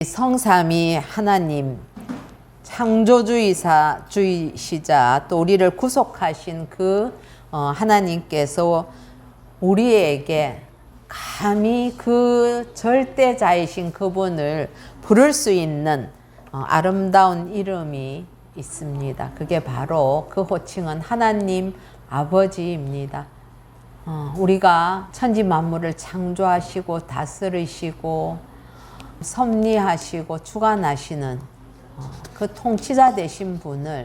성삼위 하나님, 창조주의시자 또 우리를 구속하신 그 하나님께서 우리에게 감히 그 절대자이신 그분을 부를 수 있는 아름다운 이름이 있습니다. 그게 바로 그 호칭은 하나님 아버지입니다. 우리가 천지 만물을 창조하시고 다스리시고 섭리하시고 주관하시는 그 통치자 되신 분을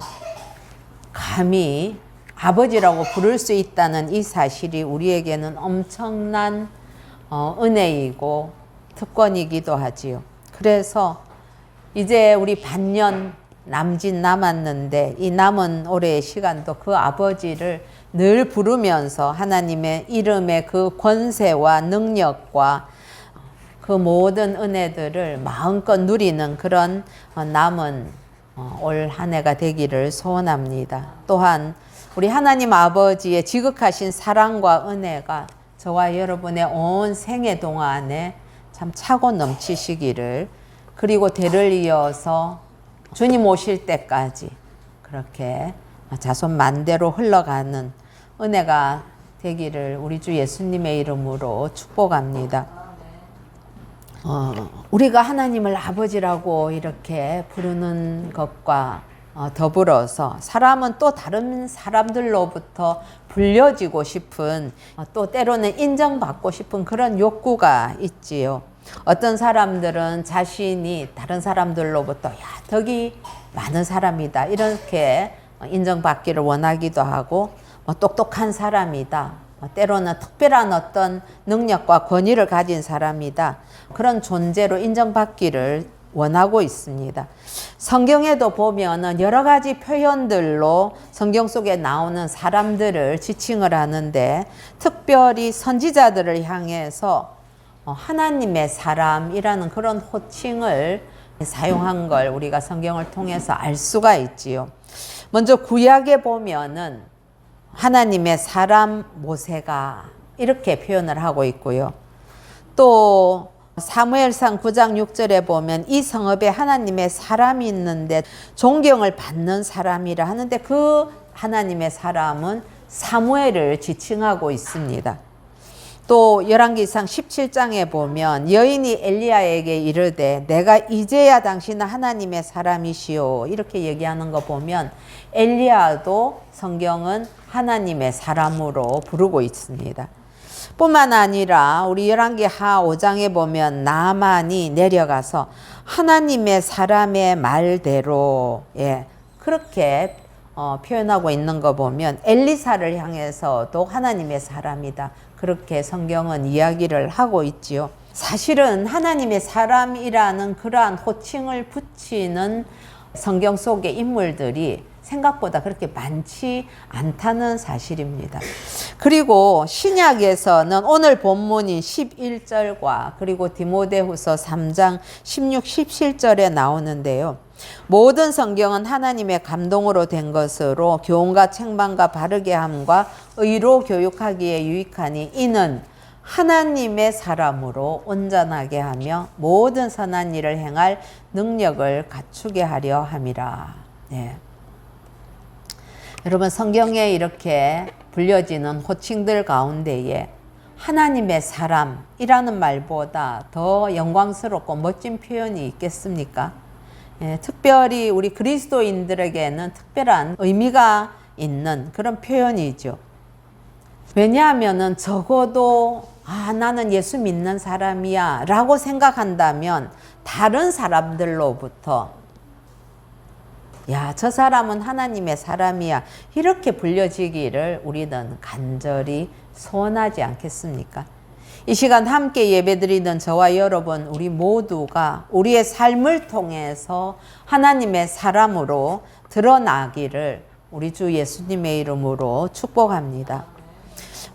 감히 아버지라고 부를 수 있다는 이 사실이 우리에게는 엄청난 은혜이고 특권이기도 하지요. 그래서 이제 우리 반년 남짓 남았는데 이 남은 올해의 시간도 그 아버지를 늘 부르면서 하나님의 이름의 그 권세와 능력과 그 모든 은혜들을 마음껏 누리는 그런 남은 올 한 해가 되기를 소원합니다. 또한 우리 하나님 아버지의 지극하신 사랑과 은혜가 저와 여러분의 온 생애 동안에 참 차고 넘치시기를, 그리고 대를 이어서 주님 오실 때까지 그렇게 자손 만대로 흘러가는 은혜가 되기를 우리 주 예수님의 이름으로 축복합니다. 우리가 하나님을 아버지라고 이렇게 부르는 것과 더불어서 사람은 또 다른 사람들로부터 불려지고 싶은, 또 때로는 인정받고 싶은 그런 욕구가 있지요. 어떤 사람들은 자신이 다른 사람들로부터 덕이 많은 사람이다 이렇게 인정받기를 원하기도 하고, 똑똑한 사람이다, 때로는 특별한 어떤 능력과 권위를 가진 사람이다, 그런 존재로 인정받기를 원하고 있습니다. 성경에도 보면은 여러 가지 표현들로 성경 속에 나오는 사람들을 지칭을 하는데, 특별히 선지자들을 향해서 하나님의 사람이라는 그런 호칭을 사용한 걸 우리가 성경을 통해서 알 수가 있지요. 먼저 구약에 보면은 하나님의 사람 모세가 이렇게 표현을 하고 있고요. 또 사무엘상 9장 6절에 보면 이 성읍에 하나님의 사람이 있는데 존경을 받는 사람이라 하는데, 그 하나님의 사람은 사무엘을 지칭하고 있습니다. 또 열왕기상 17장에 보면 여인이 엘리야에게 이르되 내가 이제야 당신은 하나님의 사람이시오 이렇게 얘기하는 거 보면 엘리야도 성경은 하나님의 사람으로 부르고 있습니다. 뿐만 아니라 우리 열왕기 하 5장에 보면 나만이 내려가서 하나님의 사람의 말대로 그렇게 표현하고 있는 거 보면 엘리사를 향해서도 하나님의 사람이다 그렇게 성경은 이야기를 하고 있지요. 사실은 하나님의 사람이라는 그러한 호칭을 붙이는 성경 속의 인물들이 생각보다 그렇게 많지 않다는 사실입니다. 그리고 신약에서는 오늘 본문인 11절과 그리고 디모데후서 3장 16, 17절에 나오는데요. 모든 성경은 하나님의 감동으로 된 것으로 교훈과 책망과 바르게 함과 의로 교육하기에 유익하니 이는 하나님의 사람으로 온전하게 하며 모든 선한 일을 행할 능력을 갖추게 하려 함이라. 여러분, 성경에 이렇게 불려지는 호칭들 가운데에 하나님의 사람이라는 말보다 더 영광스럽고 멋진 표현이 있겠습니까? 특별히 우리 그리스도인들에게는 특별한 의미가 있는 그런 표현이죠. 왜냐하면 적어도 나는 예수 믿는 사람이야 라고 생각한다면 다른 사람들로부터 저 사람은 하나님의 사람이야 이렇게 불려지기를 우리는 간절히 소원하지 않겠습니까? 이 시간 함께 예배드리는 저와 여러분 우리 모두가 우리의 삶을 통해서 하나님의 사람으로 드러나기를 우리 주 예수님의 이름으로 축복합니다.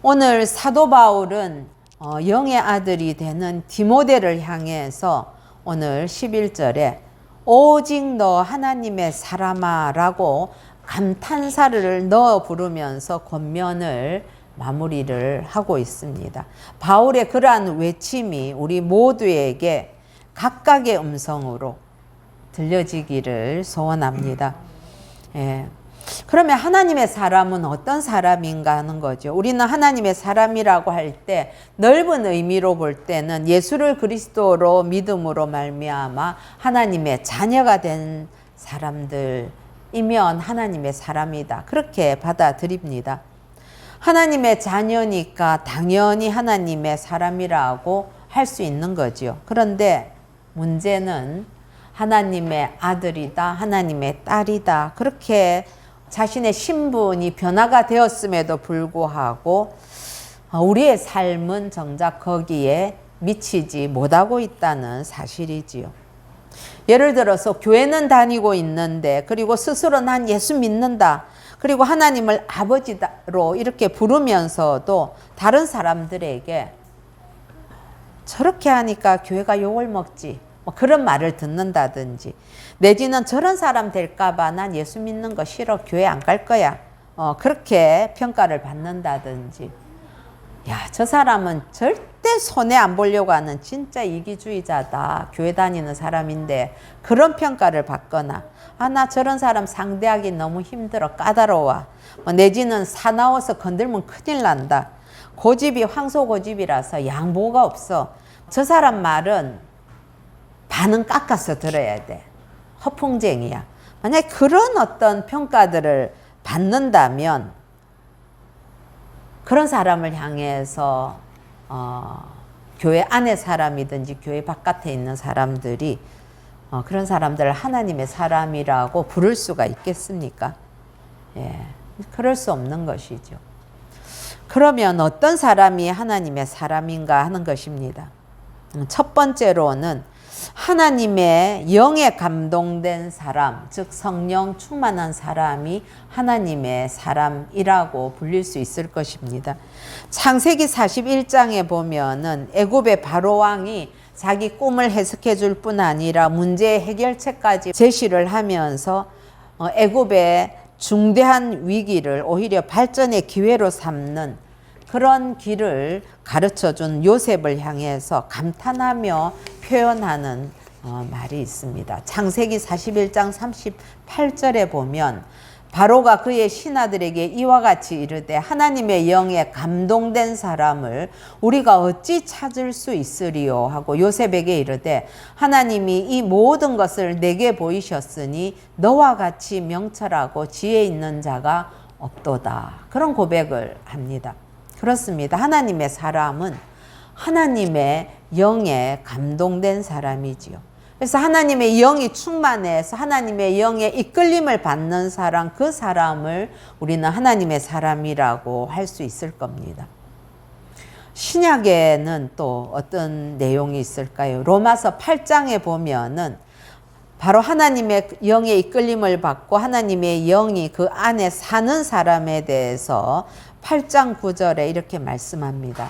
오늘 사도 바울은 영의 아들이 되는 디모데를 향해서 오늘 11절에 오직 너 하나님의 사람아 라고 감탄사를 넣어 부르면서 권면을 마무리를 하고 있습니다. 바울의 그러한 외침이 우리 모두에게 각각의 음성으로 들려지기를 소원합니다. 예. 그러면 하나님의 사람은 어떤 사람인가 하는 거죠. 우리는 하나님의 사람이라고 할 때 넓은 의미로 볼 때는 예수를 그리스도로 믿음으로 말미암아 하나님의 자녀가 된 사람들이면 하나님의 사람이다. 그렇게 받아들입니다. 하나님의 자녀니까 당연히 하나님의 사람이라고 할 수 있는 거지요. 그런데 문제는 하나님의 아들이다, 하나님의 딸이다. 그렇게 자신의 신분이 변화가 되었음에도 불구하고 우리의 삶은 정작 거기에 미치지 못하고 있다는 사실이지요. 예를 들어서 교회는 다니고 있는데 그리고 스스로 난 예수 믿는다. 그리고 하나님을 아버지로 이렇게 부르면서도 다른 사람들에게 저렇게 하니까 교회가 욕을 먹지. 뭐 그런 말을 듣는다든지 내지는 저런 사람 될까봐 난 예수 믿는 거 싫어. 교회 안 갈 거야. 그렇게 평가를 받는다든지 야, 저 사람은 절대 손해 안 보려고 하는 진짜 이기주의자다. 교회 다니는 사람인데 그런 평가를 받거나 나 저런 사람 상대하기 너무 힘들어. 까다로워. 내지는 사나워서 건들면 큰일 난다. 고집이 황소고집이라서 양보가 없어. 저 사람 말은 반은 깎아서 들어야 돼. 허풍쟁이야. 만약에 그런 어떤 평가들을 받는다면 그런 사람을 향해서 교회 안의 사람이든지 교회 바깥에 있는 사람들이 그런 사람들을 하나님의 사람이라고 부를 수가 있겠습니까? 예, 그럴 수 없는 것이죠. 그러면 어떤 사람이 하나님의 사람인가 하는 것입니다. 첫 번째로는 하나님의 영에 감동된 사람, 즉 성령 충만한 사람이 하나님의 사람이라고 불릴 수 있을 것입니다. 창세기 41장에 보면은 애굽의 바로 왕이 자기 꿈을 해석해 줄 뿐 아니라 문제 해결책까지 제시를 하면서 애굽의 중대한 위기를 오히려 발전의 기회로 삼는 그런 길을 가르쳐준 요셉을 향해서 감탄하며 표현하는 말이 있습니다. 창세기 41장 38절에 보면 바로가 그의 신하들에게 이와 같이 이르되 하나님의 영에 감동된 사람을 우리가 어찌 찾을 수 있으리요 하고 요셉에게 이르되 하나님이 이 모든 것을 내게 보이셨으니 너와 같이 명철하고 지혜 있는 자가 없도다. 그런 고백을 합니다. 그렇습니다. 하나님의 사람은 하나님의 영에 감동된 사람이지요. 그래서 하나님의 영이 충만해서 하나님의 영의 이끌림을 받는 사람, 그 사람을 우리는 하나님의 사람이라고 할 수 있을 겁니다. 신약에는 또 어떤 내용이 있을까요? 로마서 8장에 보면은 바로 하나님의 영의 이끌림을 받고 하나님의 영이 그 안에 사는 사람에 대해서 8장 9절에 이렇게 말씀합니다.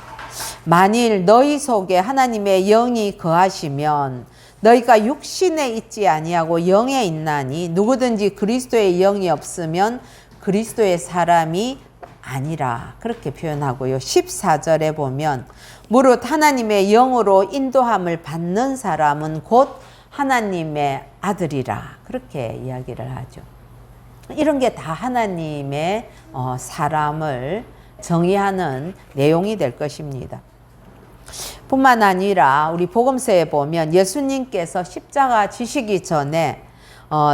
만일 너희 속에 하나님의 영이 거하시면 너희가 육신에 있지 아니하고 영에 있나니 누구든지 그리스도의 영이 없으면 그리스도의 사람이 아니라 그렇게 표현하고요. 14절에 보면 무릇 하나님의 영으로 인도함을 받는 사람은 곧 하나님의 아들이라 그렇게 이야기를 하죠. 이런 게 다 하나님의 사람을 정의하는 내용이 될 것입니다. 뿐만 아니라 우리 복음서에 보면 예수님께서 십자가 지시기 전에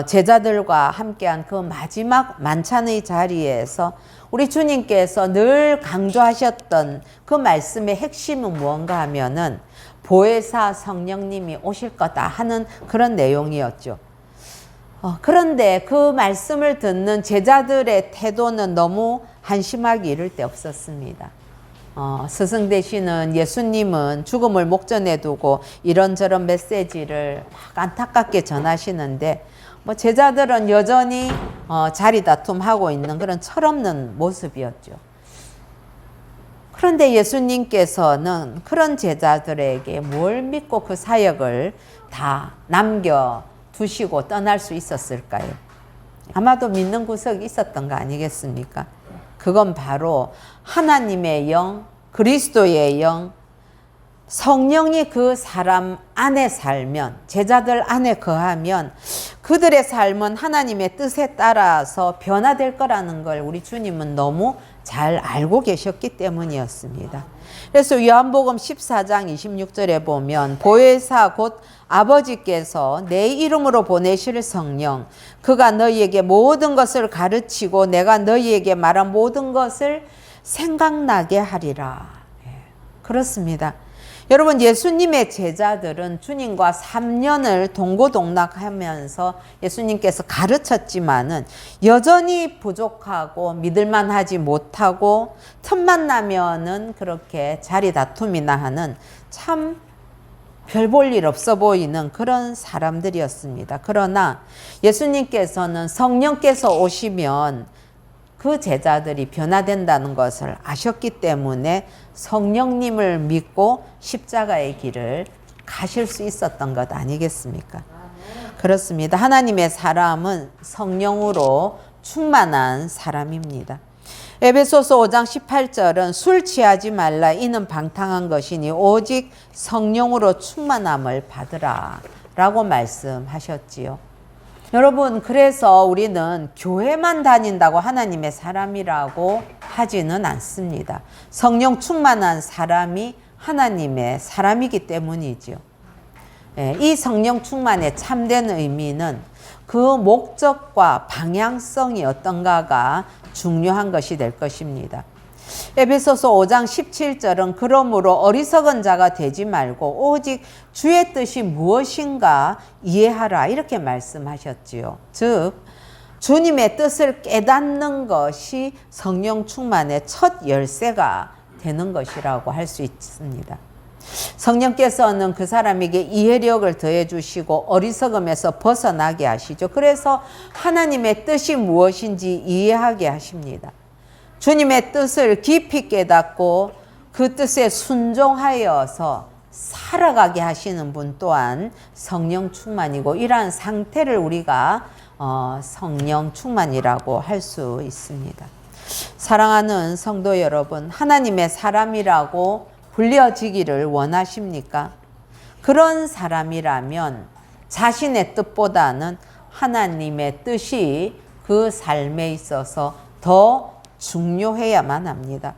제자들과 함께한 그 마지막 만찬의 자리에서 우리 주님께서 늘 강조하셨던 그 말씀의 핵심은 무언가 하면은 보혜사 성령님이 오실 거다 하는 그런 내용이었죠. 그런데 그 말씀을 듣는 제자들의 태도는 너무 한심하기 이를 데 없었습니다. 스승 되시는 예수님은 죽음을 목전에 두고 이런저런 메시지를 막 안타깝게 전하시는데 제자들은 여전히 자리 다툼하고 있는 그런 철없는 모습이었죠. 그런데 예수님께서는 그런 제자들에게 뭘 믿고 그 사역을 다 남겨두시고 떠날 수 있었을까요? 아마도 믿는 구석이 있었던 거 아니겠습니까? 그건 바로 하나님의 영, 그리스도의 영, 성령이 그 사람 안에 살면, 제자들 안에 거하면 그들의 삶은 하나님의 뜻에 따라서 변화될 거라는 걸 우리 주님은 너무 잘 알고 계셨기 때문이었습니다. 그래서 요한복음 14장 26절에 보면 보혜사 곧 아버지께서 내 이름으로 보내실 성령, 그가 너희에게 모든 것을 가르치고 내가 너희에게 말한 모든 것을 생각나게 하리라. 그렇습니다. 여러분, 예수님의 제자들은 주님과 3년을 동고동락하면서 예수님께서 가르쳤지만은 여전히 부족하고 믿을만 하지 못하고 틈만 나면은 그렇게 자리 다툼이나 하는 참 별 볼 일 없어 보이는 그런 사람들이었습니다. 그러나 예수님께서는 성령께서 오시면 그 제자들이 변화된다는 것을 아셨기 때문에 성령님을 믿고 십자가의 길을 가실 수 있었던 것 아니겠습니까? 그렇습니다. 하나님의 사람은 성령으로 충만한 사람입니다. 에베소서 5장 18절은 술 취하지 말라 이는 방탕한 것이니 오직 성령으로 충만함을 받으라 라고 말씀하셨지요. 여러분, 그래서 우리는 교회만 다닌다고 하나님의 사람이라고 하지는 않습니다. 성령 충만한 사람이 하나님의 사람이기 때문이죠. 이 성령 충만의 참된 의미는 그 목적과 방향성이 어떤가가 중요한 것이 될 것입니다. 에베소서 5장 17절은 그러므로 어리석은 자가 되지 말고 오직 주의 뜻이 무엇인가 이해하라 이렇게 말씀하셨지요. 즉 주님의 뜻을 깨닫는 것이 성령 충만의 첫 열쇠가 되는 것이라고 할 수 있습니다. 성령께서는 그 사람에게 이해력을 더해 주시고 어리석음에서 벗어나게 하시죠. 그래서 하나님의 뜻이 무엇인지 이해하게 하십니다. 주님의 뜻을 깊이 깨닫고 그 뜻에 순종하여서 살아가게 하시는 분 또한 성령 충만이고, 이러한 상태를 우리가 성령 충만이라고 할 수 있습니다. 사랑하는 성도 여러분, 하나님의 사람이라고 불려지기를 원하십니까? 그런 사람이라면 자신의 뜻보다는 하나님의 뜻이 그 삶에 있어서 더 중요해야만 합니다.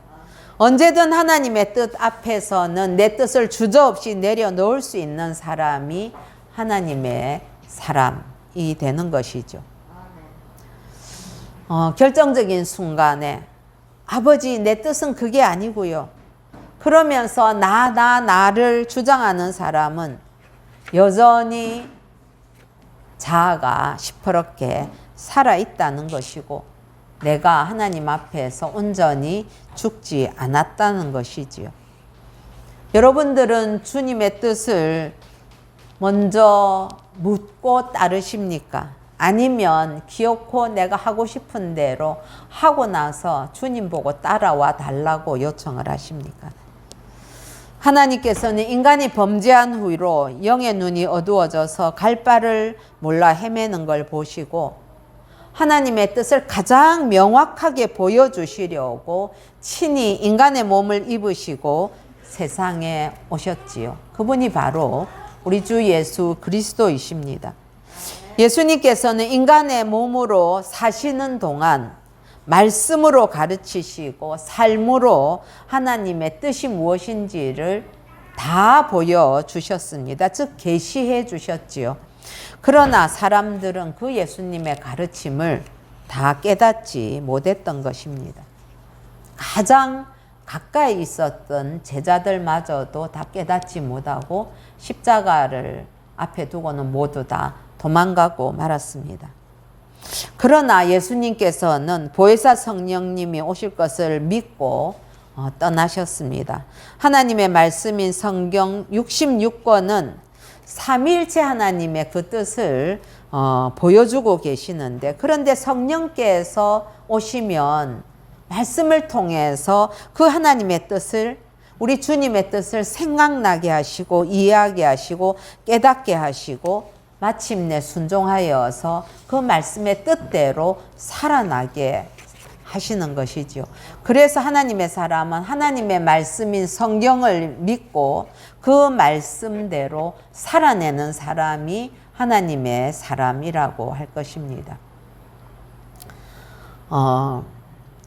언제든 하나님의 뜻 앞에서는 내 뜻을 주저없이 내려놓을 수 있는 사람이 하나님의 사람이 되는 것이죠. 결정적인 순간에 아버지 내 뜻은 그게 아니고요. 그러면서 나를 주장하는 사람은 여전히 자아가 시퍼렇게 살아있다는 것이고 내가 하나님 앞에서 온전히 죽지 않았다는 것이지요. 여러분들은 주님의 뜻을 먼저 묻고 따르십니까? 아니면 기어코 내가 하고 싶은 대로 하고 나서 주님 보고 따라와 달라고 요청을 하십니까? 하나님께서는 인간이 범죄한 후로 영의 눈이 어두워져서 갈 바를 몰라 헤매는 걸 보시고 하나님의 뜻을 가장 명확하게 보여주시려고 친히 인간의 몸을 입으시고 세상에 오셨지요. 그분이 바로 우리 주 예수 그리스도이십니다. 예수님께서는 인간의 몸으로 사시는 동안 말씀으로 가르치시고 삶으로 하나님의 뜻이 무엇인지를 다 보여주셨습니다. 즉 계시해 주셨지요. 그러나 사람들은 그 예수님의 가르침을 다 깨닫지 못했던 것입니다. 가장 가까이 있었던 제자들마저도 다 깨닫지 못하고 십자가를 앞에 두고는 모두 다 도망가고 말았습니다. 그러나 예수님께서는 보혜사 성령님이 오실 것을 믿고 떠나셨습니다. 하나님의 말씀인 성경 66권은 삼위일체 하나님의 그 뜻을 보여주고 계시는데, 그런데 성령께서 오시면 말씀을 통해서 그 하나님의 뜻을, 우리 주님의 뜻을 생각나게 하시고 이해하게 하시고 깨닫게 하시고 마침내 순종하여서 그 말씀의 뜻대로 살아나게 하시는 것이죠. 그래서 하나님의 사람은 하나님의 말씀인 성경을 믿고 그 말씀대로 살아내는 사람이 하나님의 사람이라고 할 것입니다.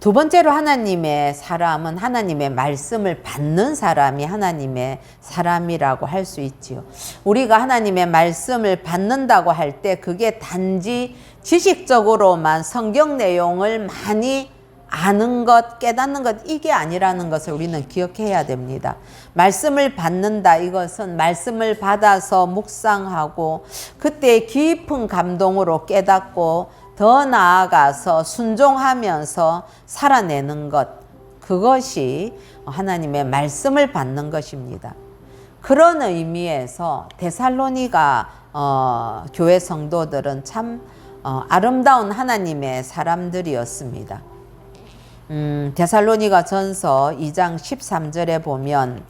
두 번째로 하나님의 사람은 하나님의 말씀을 받는 사람이 하나님의 사람이라고 할 수 있지요. 우리가 하나님의 말씀을 받는다고 할 때 그게 단지 지식적으로만 성경 내용을 많이 아는 것, 깨닫는 것, 이게 아니라는 것을 우리는 기억해야 됩니다. 말씀을 받는다, 이것은 말씀을 받아서 묵상하고 그때 깊은 감동으로 깨닫고 더 나아가서 순종하면서 살아내는 것, 그것이 하나님의 말씀을 받는 것입니다. 그런 의미에서 데살로니가 교회 성도들은 참 아름다운 하나님의 사람들이었습니다. 데살로니가 전서 2장 13절에 보면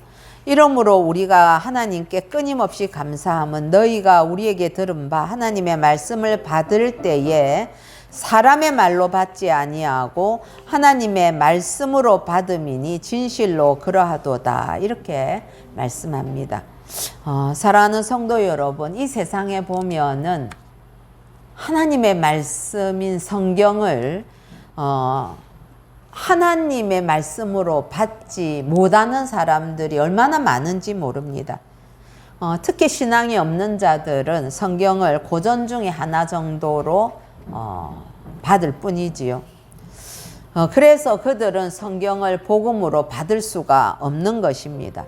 이러므로 우리가 하나님께 끊임없이 감사함은 너희가 우리에게 들은 바 하나님의 말씀을 받을 때에 사람의 말로 받지 아니하고 하나님의 말씀으로 받음이니 진실로 그러하도다, 이렇게 말씀합니다. 사랑하는 성도 여러분, 이 세상에 보면은 하나님의 말씀인 성경을 하나님의 말씀으로 받지 못하는 사람들이 얼마나 많은지 모릅니다. 특히 신앙이 없는 자들은 성경을 고전 중에 하나 정도로 받을 뿐이지요. 그래서 그들은 성경을 복음으로 받을 수가 없는 것입니다.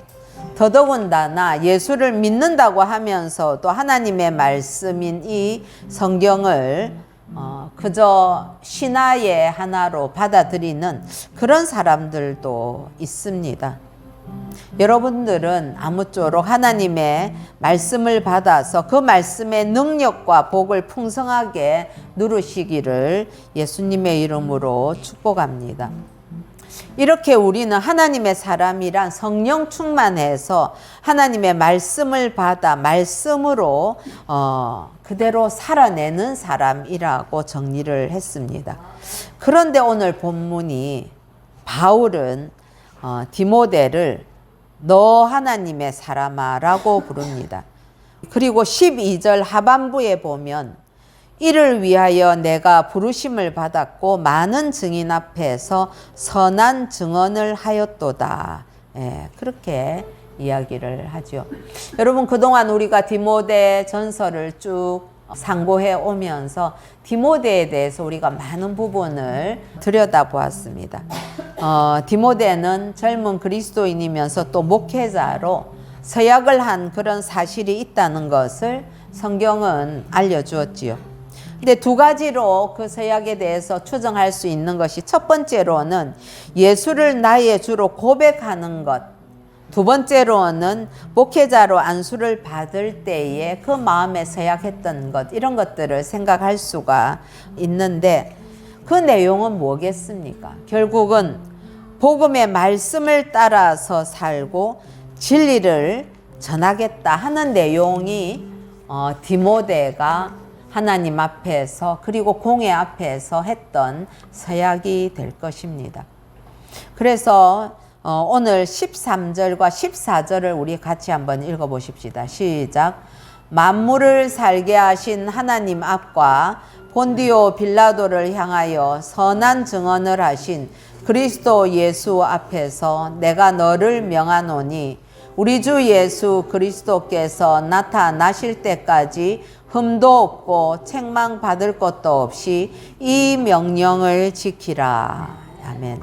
더더군다나 예수를 믿는다고 하면서도 하나님의 말씀인 이 성경을 그저 신화의 하나로 받아들이는 그런 사람들도 있습니다. 여러분들은 아무쪼록 하나님의 말씀을 받아서 그 말씀의 능력과 복을 풍성하게 누리시기를 예수님의 이름으로 축복합니다. 이렇게 우리는 하나님의 사람이란 성령 충만해서 하나님의 말씀을 받아 말씀으로 그대로 살아내는 사람이라고 정리를 했습니다. 그런데 오늘 본문이 바울은 디모데를 너 하나님의 사람아 라고 부릅니다. 그리고 12절 하반부에 보면 이를 위하여 내가 부르심을 받았고 많은 증인 앞에서 선한 증언을 하였도다. 그렇게 이야기를 하죠. 여러분, 그동안 우리가 디모데 전서를 쭉 상고해 오면서 디모데에 대해서 우리가 많은 부분을 들여다보았습니다. 디모데는 젊은 그리스도인이면서 또 목회자로 서약을 한 그런 사실이 있다는 것을 성경은 알려주었지요. 근데 두 가지로 그 서약에 대해서 추정할 수 있는 것이, 첫 번째로는 예수를 나의 주로 고백하는 것, 두 번째로는 목회자로 안수를 받을 때에 그 마음에 서약했던 것, 이런 것들을 생각할 수가 있는데 그 내용은 뭐겠습니까? 결국은 복음의 말씀을 따라서 살고 진리를 전하겠다 하는 내용이 디모데가 하나님 앞에서 그리고 공회 앞에서 했던 서약이 될 것입니다. 그래서 오늘 13절과 14절을 우리 같이 한번 읽어보십시다. 시작. 만물을 살게 하신 하나님 앞과 본디오 빌라도를 향하여 선한 증언을 하신 그리스도 예수 앞에서 내가 너를 명하노니 우리 주 예수 그리스도께서 나타나실 때까지 흠도 없고 책망받을 것도 없이 이 명령을 지키라. 아멘.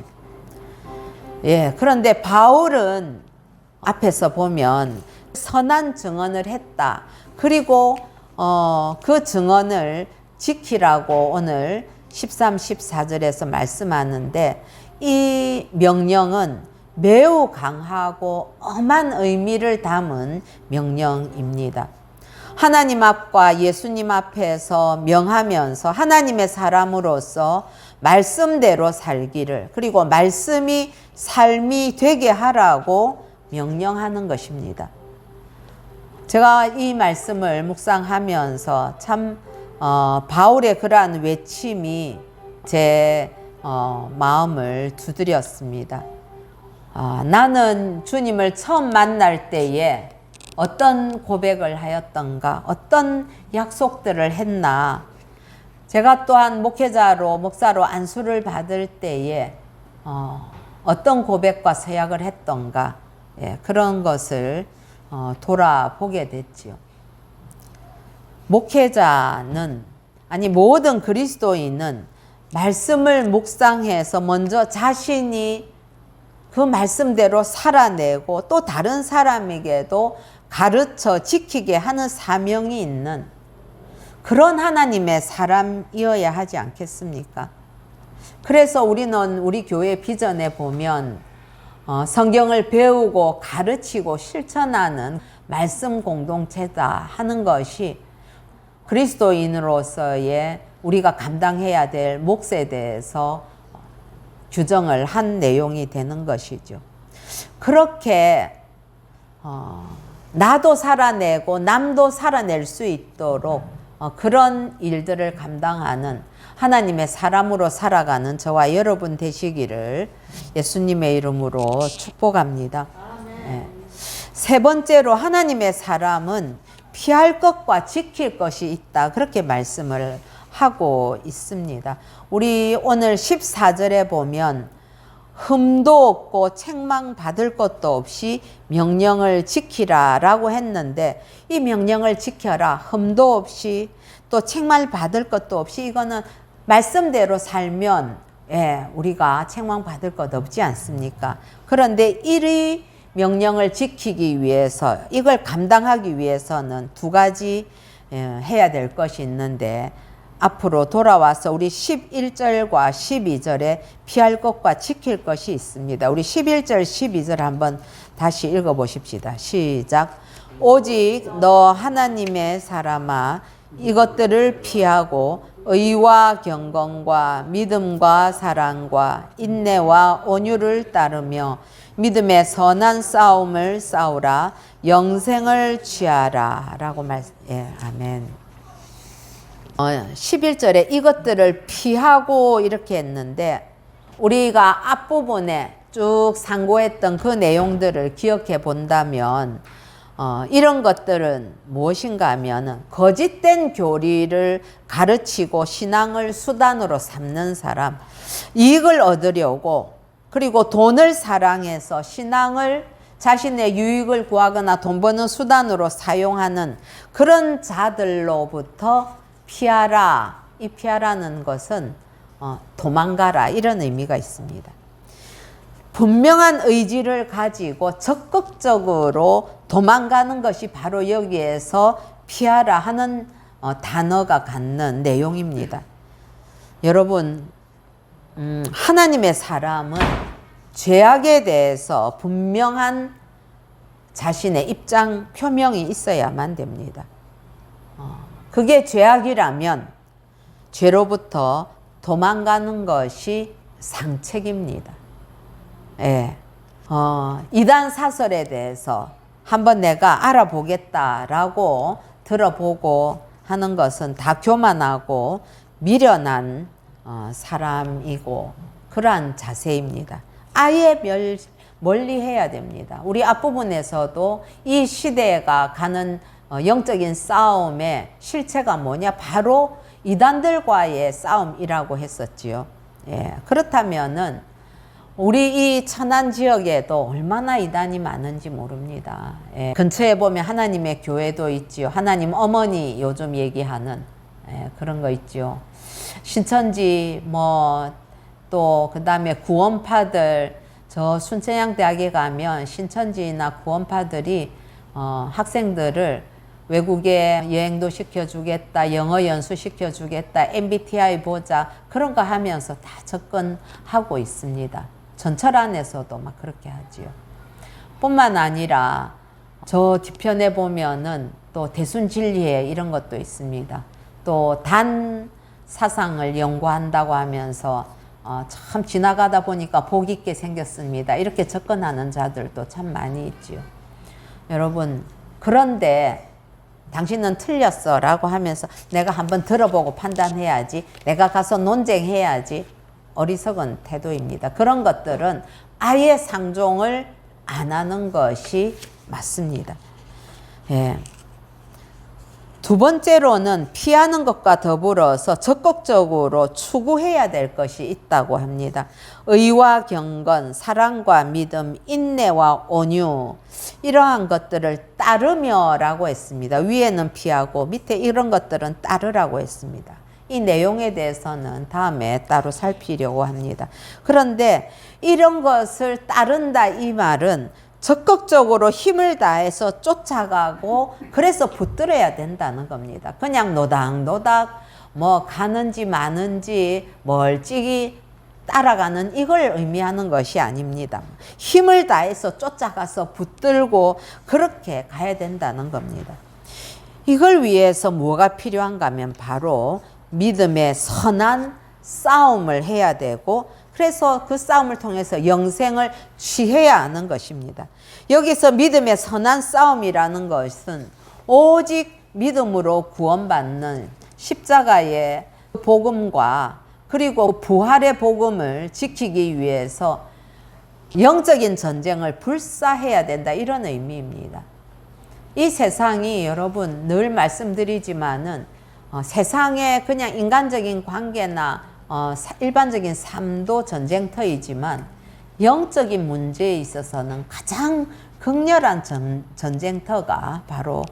그런데 바울은 앞에서 보면 선한 증언을 했다. 그리고 그 증언을 지키라고 오늘 13, 14절에서 말씀하는데 이 명령은 매우 강하고 엄한 의미를 담은 명령입니다. 하나님 앞과 예수님 앞에서 명하면서 하나님의 사람으로서 말씀대로 살기를, 그리고 말씀이 삶이 되게 하라고 명령하는 것입니다. 제가 이 말씀을 묵상하면서 참 바울의 그러한 외침이 제 마음을 두드렸습니다. 나는 주님을 처음 만날 때에 어떤 고백을 하였던가, 어떤 약속들을 했나. 제가 또한 목사로 안수를 받을 때에 어떤 고백과 서약을 했던가, 그런 것을 돌아보게 됐지요. 목회자는, 아니 모든 그리스도인은 말씀을 묵상해서 먼저 자신이 그 말씀대로 살아내고 또 다른 사람에게도 가르쳐 지키게 하는 사명이 있는 그런 하나님의 사람이어야 하지 않겠습니까? 그래서 우리는 우리 교회 비전에 보면 성경을 배우고 가르치고 실천하는 말씀 공동체다 하는 것이 그리스도인으로서의 우리가 감당해야 될 몫에 대해서 규정을 한 내용이 되는 것이죠. 그렇게 나도 살아내고 남도 살아낼 수 있도록 그런 일들을 감당하는 하나님의 사람으로 살아가는 저와 여러분 되시기를 예수님의 이름으로 축복합니다. 네. 세 번째로 하나님의 사람은 피할 것과 지킬 것이 있다. 그렇게 말씀을 하고 있습니다. 우리 오늘 14절에 보면 흠도 없고 책망 받을 것도 없이 명령을 지키라 라고 했는데, 이 명령을 지켜라, 흠도 없이 또 책망 받을 것도 없이, 이거는 말씀대로 살면 우리가 책망 받을 것 없지 않습니까? 그런데 이 명령을 지키기 위해서, 이걸 감당하기 위해서는 두 가지 해야 될 것이 있는데, 앞으로 돌아와서 우리 11절과 12절에 피할 것과 지킬 것이 있습니다. 우리 11절 12절 한번 다시 읽어보십시다. 시작. 오직 너 하나님의 사람아, 이것들을 피하고 의와 경건과 믿음과 사랑과 인내와 온유를 따르며 믿음의 선한 싸움을 싸우라. 영생을 취하라 라고 아멘. 11절에 이것들을 피하고 이렇게 했는데, 우리가 앞부분에 쭉 상고했던 그 내용들을 기억해 본다면 이런 것들은 무엇인가 하면 거짓된 교리를 가르치고 신앙을 수단으로 삼는 사람, 이익을 얻으려고 그리고 돈을 사랑해서 신앙을 자신의 유익을 구하거나 돈 버는 수단으로 사용하는 그런 자들로부터 피하라. 이 피하라는 것은 도망가라, 이런 의미가 있습니다. 분명한 의지를 가지고 적극적으로 도망가는 것이 바로 여기에서 피하라 하는 단어가 갖는 내용입니다. 여러분, 하나님의 사람은 죄악에 대해서 분명한 자신의 입장 표명이 있어야만 됩니다. 그게 죄악이라면 죄로부터 도망가는 것이 상책입니다. 이단 사설에 대해서 한번 내가 알아보겠다라고 들어보고 하는 것은 다 교만하고 미련한 사람이고 그러한 자세입니다. 아예 멀리 해야 됩니다. 우리 앞부분에서도 이 시대가 가는 영적인 싸움의 실체가 뭐냐? 바로 이단들과의 싸움이라고 했었지요. 그렇다면은 우리 이 천안 지역에도 얼마나 이단이 많은지 모릅니다. 근처에 보면 하나님의 교회도 있지요. 하나님 어머니 요즘 얘기하는 그런 거 있죠. 신천지 또 그다음에 구원파들, 저 순천향대학에 가면 신천지나 구원파들이 학생들을 외국에 여행도 시켜주겠다, 영어 연수 시켜주겠다, MBTI 보자, 그런 거 하면서 다 접근하고 있습니다. 전철 안에서도 막 그렇게 하지요. 뿐만 아니라 저 뒤편에 보면은 또 대순진리회 이런 것도 있습니다. 또 단 사상을 연구한다고 하면서 참 지나가다 보니까 복 있게 생겼습니다. 이렇게 접근하는 자들도 참 많이 있지요. 여러분, 그런데 당신은 틀렸어 라고 하면서 내가 한번 들어보고 판단해야지, 내가 가서 논쟁해야지, 어리석은 태도입니다. 그런 것들은 아예 상종을 안 하는 것이 맞습니다. 예. 두 번째로는 피하는 것과 더불어서 적극적으로 추구해야 될 것이 있다고 합니다. 의와 경건, 사랑과 믿음, 인내와 온유, 이러한 것들을 따르며라고 했습니다. 위에는 피하고 밑에 이런 것들은 따르라고 했습니다. 이 내용에 대해서는 다음에 따로 살피려고 합니다. 그런데 이런 것을 따른다 이 말은 적극적으로 힘을 다해서 쫓아가고 그래서 붙들어야 된다는 겁니다. 그냥 노닥노닥 뭐 가는지 마는지 멀찍이 따라가는 이걸 의미하는 것이 아닙니다. 힘을 다해서 쫓아가서 붙들고 그렇게 가야 된다는 겁니다. 이걸 위해서 뭐가 필요한가 하면 바로 믿음의 선한 싸움을 해야 되고 그래서 그 싸움을 통해서 영생을 취해야 하는 것입니다. 여기서 믿음의 선한 싸움이라는 것은 오직 믿음으로 구원받는 십자가의 복음과 그리고 부활의 복음을 지키기 위해서 영적인 전쟁을 불사해야 된다 이런 의미입니다. 이 세상이 여러분 늘 말씀드리지만은 세상에 그냥 인간적인 관계나 일반적인 삶도 전쟁터이지만 영적인 문제에 있어서는 가장 극렬한 전쟁터가 바로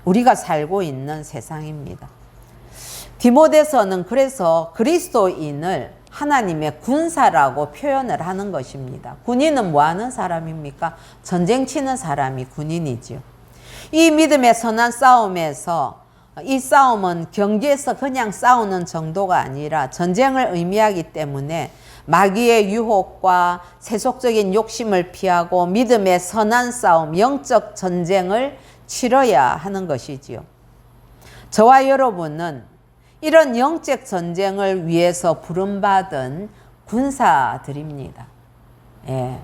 우리가 살고 있는 세상입니다. 디모데서는 그래서 그리스도인을 하나님의 군사라고 표현을 하는 것입니다. 군인은 뭐 하는 사람입니까? 전쟁 치는 사람이 군인이죠. 이 믿음의 선한 싸움에서 이 싸움은 경기에서 그냥 싸우는 정도가 아니라 전쟁을 의미하기 때문에 마귀의 유혹과 세속적인 욕심을 피하고 믿음의 선한 싸움, 영적 전쟁을 치러야 하는 것이지요. 저와 여러분은 이런 영적 전쟁을 위해서 부름받은 군사들입니다. 예.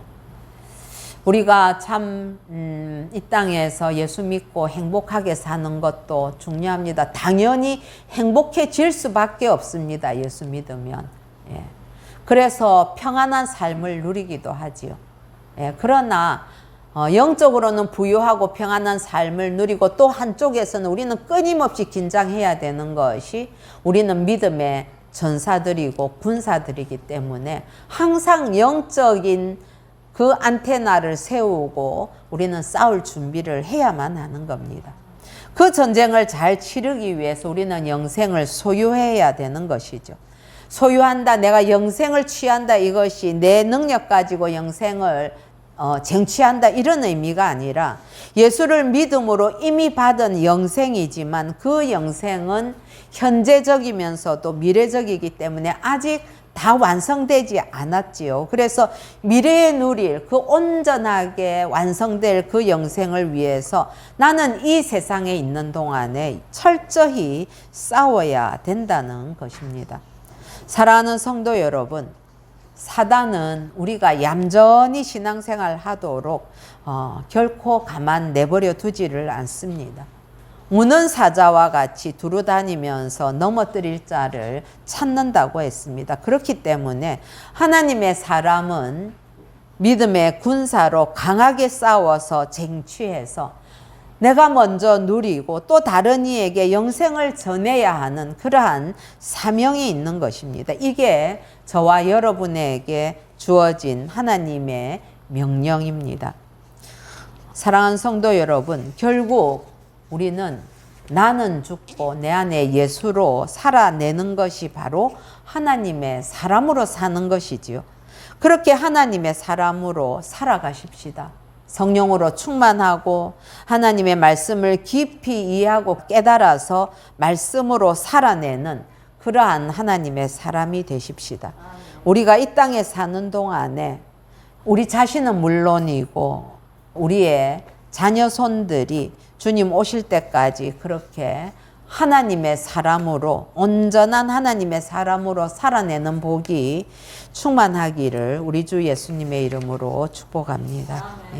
우리가 참 이 땅에서 예수 믿고 행복하게 사는 것도 중요합니다. 당연히 행복해질 수밖에 없습니다. 예수 믿으면. 예. 그래서 평안한 삶을 누리기도 하지요. 예. 그러나 영적으로는 부유하고 평안한 삶을 누리고 또 한쪽에서는 우리는 끊임없이 긴장해야 되는 것이 우리는 믿음의 전사들이고 군사들이기 때문에 항상 영적인 그 안테나를 세우고 우리는 싸울 준비를 해야만 하는 겁니다. 그 전쟁을 잘 치르기 위해서 우리는 영생을 소유해야 되는 것이죠. 소유한다, 내가 영생을 취한다 이것이 내 능력 가지고 영생을 쟁취한다 이런 의미가 아니라 예수를 믿음으로 이미 받은 영생이지만 그 영생은 현재적이면서도 미래적이기 때문에 아직 다 완성되지 않았지요. 그래서 미래에 누릴 그 온전하게 완성될 그 영생을 위해서 나는 이 세상에 있는 동안에 철저히 싸워야 된다는 것입니다. 사랑하는 성도 여러분, 사단은 우리가 얌전히 신앙생활 하도록 결코 가만 내버려 두지를 않습니다. 우는 사자와 같이 두루다니면서 넘어뜨릴 자를 찾는다고 했습니다. 그렇기 때문에 하나님의 사람은 믿음의 군사로 강하게 싸워서 쟁취해서 내가 먼저 누리고 또 다른 이에게 영생을 전해야 하는 그러한 사명이 있는 것입니다. 이게 저와 여러분에게 주어진 하나님의 명령입니다. 사랑하는 성도 여러분, 결국 우리는 나는 죽고 내 안에 예수로 살아내는 것이 바로 하나님의 사람으로 사는 것이지요. 그렇게 하나님의 사람으로 살아가십시다. 성령으로 충만하고 하나님의 말씀을 깊이 이해하고 깨달아서 말씀으로 살아내는 그러한 하나님의 사람이 되십시다. 우리가 이 땅에 사는 동안에 우리 자신은 물론이고 우리의 자녀손들이 주님 오실 때까지 그렇게 하나님의 사람으로 온전한 하나님의 사람으로 살아내는 복이 충만하기를 우리 주 예수님의 이름으로 축복합니다.